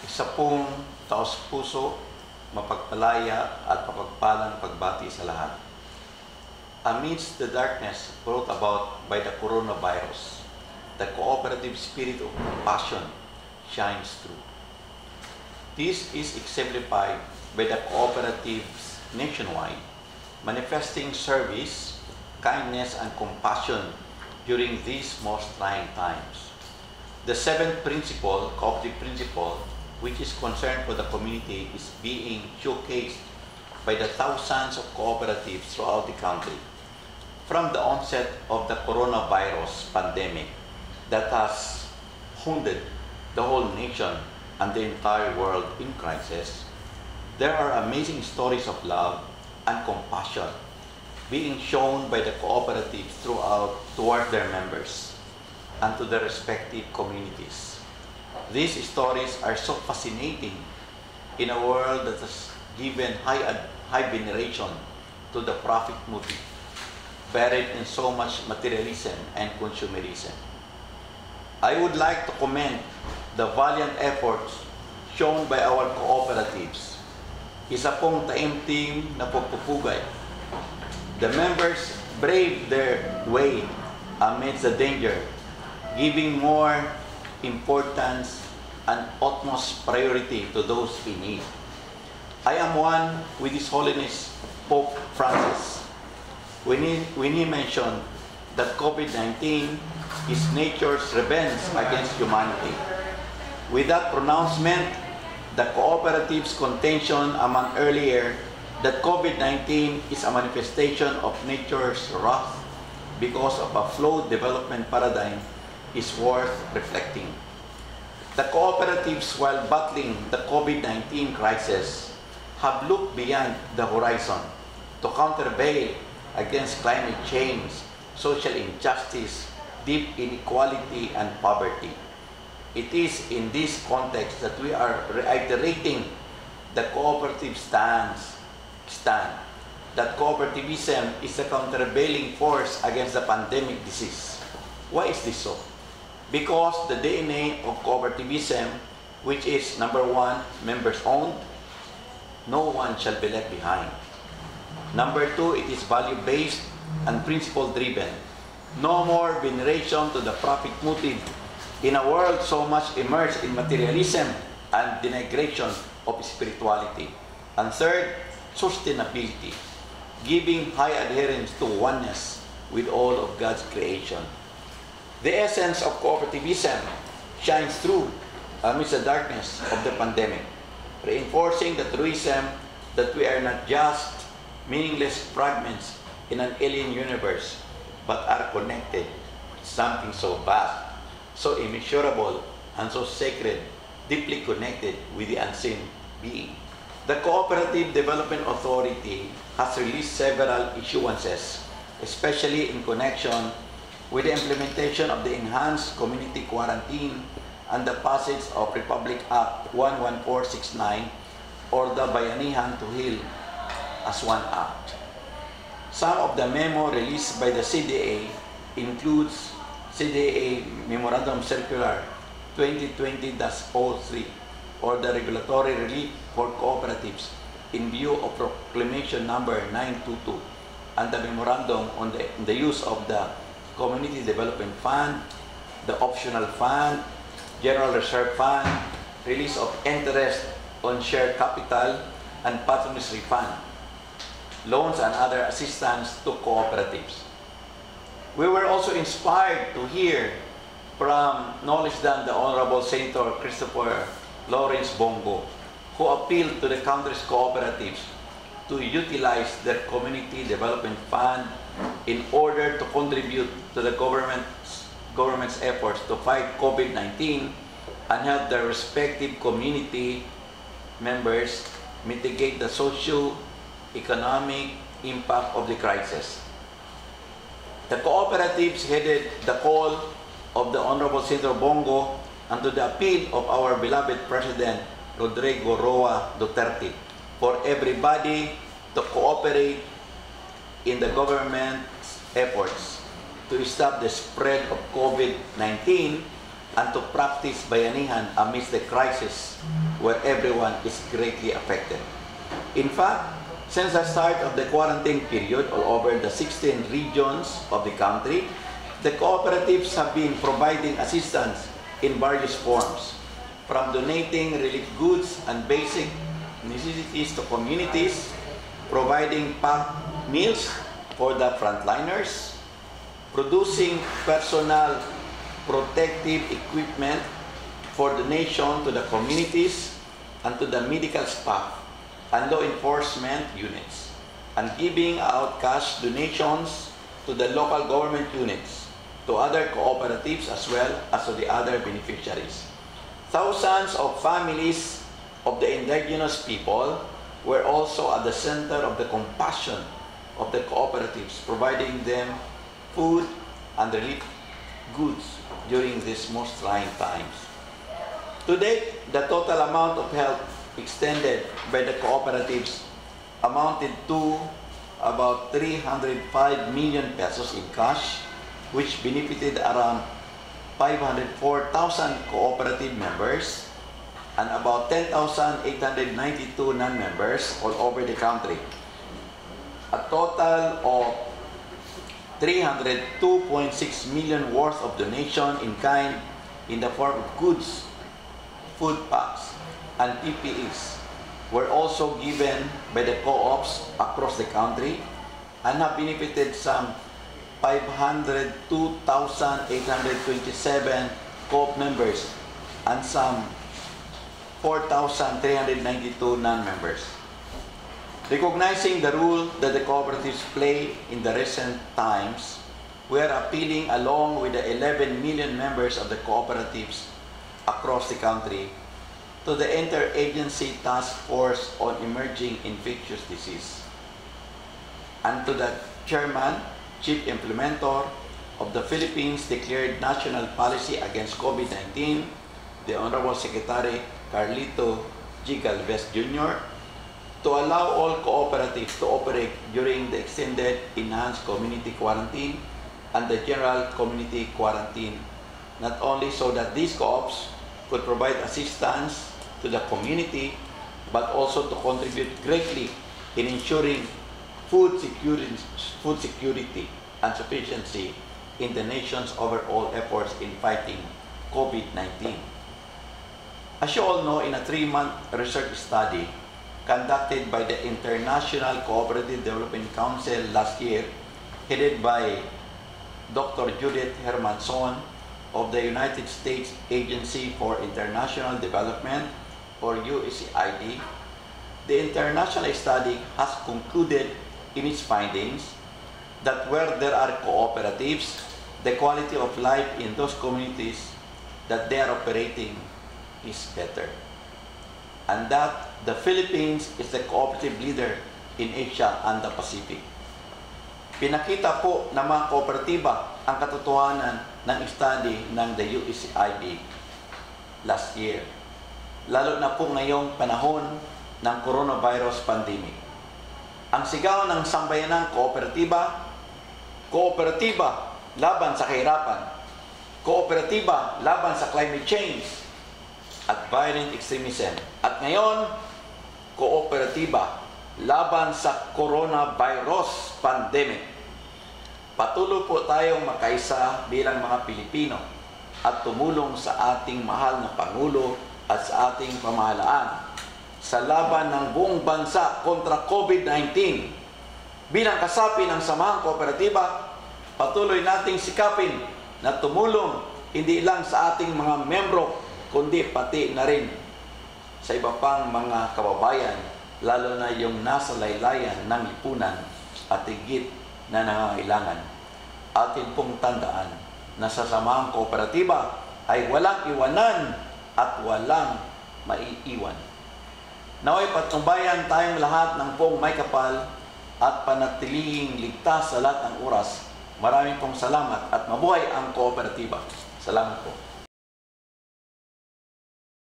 Isa pong taos-puso, mapagpalaya at mapagpalang pagbati sa lahat. Amidst the darkness brought about by the coronavirus, the cooperative spirit of compassion shines through. This is exemplified by the cooperatives nationwide, manifesting service, kindness, and compassion during these most trying times. The seventh principle, cooperative principle, which is concerned for the community, is being showcased by the thousands of cooperatives throughout the country. From the onset of the coronavirus pandemic that has haunted the whole nation and the entire world in crisis, there are amazing stories of love and compassion being shown by the cooperatives throughout toward their members and to their respective communities. These stories are so fascinating in a world that has given high veneration to the profit motive, buried in so much materialism and consumerism. I would like to commend the valiant efforts shown by our cooperatives. Isa pong taimtim na pagpupugay. The members braved their way amidst the danger, giving more importance and utmost priority to those in need. I am one with His Holiness Pope Francis when he mentioned that COVID-19 is nature's revenge against humanity. With that pronouncement, the cooperatives' contention among earlier that COVID-19 is a manifestation of nature's wrath because of a flawed development paradigm is worth reflecting. The cooperatives, while battling the COVID-19 crisis, have looked beyond the horizon to countervail against climate change, social injustice, deep inequality, and poverty. It is in this context that we are reiterating the cooperative stand that cooperativism is a countervailing force against the pandemic disease. Why is this so? Because the DNA of cooperativism, which is number one, members owned, no one shall be left behind. Number two, it is value-based and principle-driven. No more veneration to the profit motive in a world so much immersed in materialism and denigration of spirituality. And third, sustainability, giving high adherence to oneness with all of God's creation. The essence of cooperativism shines through amidst the darkness of the pandemic, reinforcing the truism that we are not just meaningless fragments in an alien universe, but are connected with something so vast, so immeasurable, and so sacred, deeply connected with the unseen being. The Cooperative Development Authority has released several issuances, especially in connection with the implementation of the enhanced community quarantine and the passage of Republic Act 11469 or the Bayanihan to Heal as one act. Some of the memo released by the CDA includes CDA Memorandum Circular 2020-03 or the Regulatory Relief for Cooperatives in view of Proclamation number 922 and the Memorandum on the use of the Community Development Fund, the Optional Fund, General Reserve Fund, release of interest on share capital, and patronage refund, loans and other assistance to cooperatives. We were also inspired to hear from no less than the Honorable Senator Christopher Lawrence Bongo, who appealed to the country's cooperatives to utilize their Community Development Fund in order to contribute to the government's efforts to fight COVID-19 and help their respective community members mitigate the socio-economic impact of the crisis. The cooperatives headed the call of the Honorable Senator Bongo and to the appeal of our beloved President Rodrigo Roa Duterte for everybody to cooperate in the government's efforts to stop the spread of COVID-19 and to practice bayanihan amidst the crisis where everyone is greatly affected. In fact, since the start of the quarantine period all over the 16 regions of the country, the cooperatives have been providing assistance in various forms, from donating relief goods and basic necessities to communities, providing packed meals for the frontliners, producing personal protective equipment for donation to the communities and to the medical staff and law enforcement units, and giving out cash donations to the local government units, to other cooperatives as well as to the other beneficiaries. Thousands of families of the indigenous people were also at the center of the compassion of the cooperatives, providing them food and relief goods during these most trying times. To date, the total amount of help extended by the cooperatives amounted to about 305 million pesos in cash, which benefited around 504,000 cooperative members and about 10,892 non-members all over the country. A total of 302.6 million worth of donation in kind in the form of goods, food packs, and PPEs were also given by the co-ops across the country and have benefited some 502,827 co-op members and some 4,392 non-members. Recognizing the role that the cooperatives play in the recent times, we are appealing along with the 11 million members of the cooperatives across the country to the Interagency Task Force on Emerging Infectious Disease and to the Chairman, Chief Implementer of the Philippines Declared National Policy Against COVID-19, the Honorable Secretary Carlito G. Galvez Jr., to allow all cooperatives to operate during the extended enhanced community quarantine and the general community quarantine, not only so that these co-ops could provide assistance to the community, but also to contribute greatly in ensuring food security and sufficiency in the nation's overall efforts in fighting COVID-19. As you all know, in a 3-month research study conducted by the International Cooperative Development Council last year, headed by Dr. Judith Hermanson of the United States Agency for International Development, or USAID, the international study has concluded in its findings that where there are cooperatives, the quality of life in those communities that they are operating is better. And that the Philippines is the cooperative leader in Asia and the Pacific. Pinakita po ng mga kooperatiba ang katotohanan ng study ng the USAID last year, lalo na po ngayong panahon ng coronavirus pandemic. Ang sigaw ng sambayanang kooperatiba, kooperatiba laban sa kahirapan, kooperatiba laban sa climate change at violent extremism. At ngayon, kooperatiba laban sa coronavirus pandemic. Patuloy po tayong makaisa bilang mga Pilipino at tumulong sa ating mahal na Pangulo at sa ating pamahalaan sa laban ng buong bansa kontra COVID-19. Bilang kasapi ng Samahang Kooperatiba, patuloy nating sikapin na tumulong hindi lang sa ating mga membro, kundi pati na rin sa iba pang mga kababayan, lalo na yung nasa laylayan ng lipunan at higit na nangangailangan. Atin pong tandaan na sa Samahang Kooperatiba ay walang iwanan at walang maiiwan. Naway patnubayan tayong lahat ng pong may kapal at panatilihing ligtas sa lahat ng oras. Maraming pong salamat at mabuhay ang kooperatiba. Salamat po.